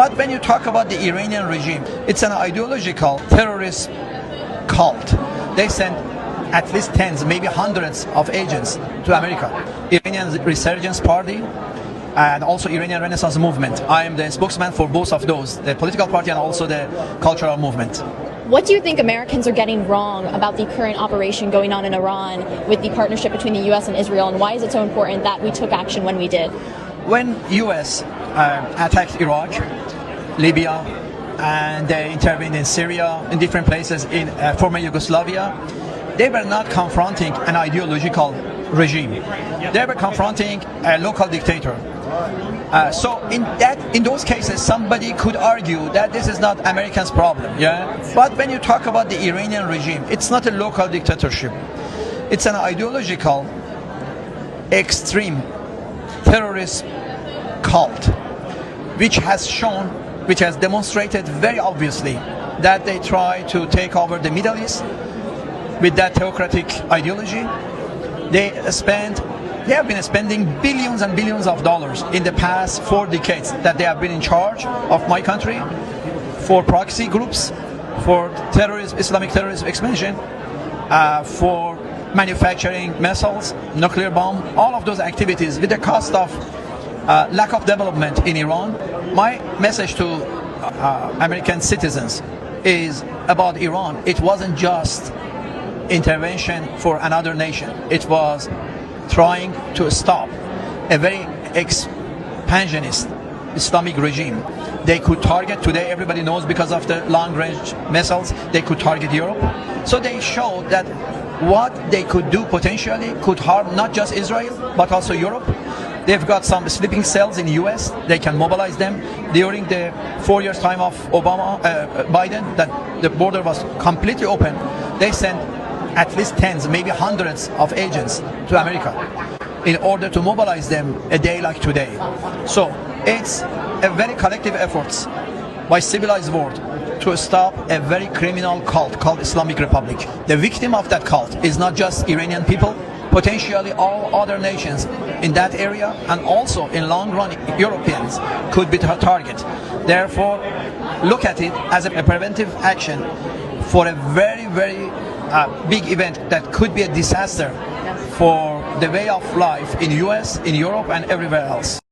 But when you talk about the Iranian regime, it's an ideological terrorist cult. They sent at least tens, maybe hundreds of agents to America. Iranian Resurgence Party and also Iranian Renaissance movement. I am the spokesman for both of those, the political party and also the cultural movement. What do you think Americans are getting wrong about the current operation going on in Iran with the partnership between the U.S. and Israel, and why is it so important that we took action when we did? When U.S. attacked Iraq, Libya, and they intervened in Syria, in different places in former Yugoslavia, they were not confronting an ideological regime. They were confronting a local dictator. So in those cases, somebody could argue that this is not Americans' problem. Yeah. But when you talk about the Iranian regime, it's not a local dictatorship. It's an ideological, extreme terrorist cult, which has demonstrated very obviously that they try to take over the Middle East with that theocratic ideology. They have been spending billions and billions of dollars in the past 4 decades that they have been in charge of my country for proxy groups, for Islamic terrorism expansion, for manufacturing missiles, nuclear bomb, all of those activities with the cost of lack of development in Iran. My message to American citizens is about Iran. It wasn't just intervention for another nation. It was trying to stop a very expansionist Islamic regime. They could target, today everybody knows because of the long-range missiles, they could target Europe. So they showed that what they could do potentially could harm not just Israel, but also Europe. They've got some sleeping cells in the US. They can mobilize them. During the 4 years time of Biden, that the border was completely open, they sent at least tens, maybe hundreds of agents to America in order to mobilize them a day like today. So it's a very collective effort by civilized world to stop a very criminal cult called Islamic Republic. The victim of that cult is not just Iranian people, potentially all other nations in that area, and also in long run Europeans could be the target. Therefore, look at it as a preventive action for a very, very big event that could be a disaster for the way of life in US, in Europe, and everywhere else.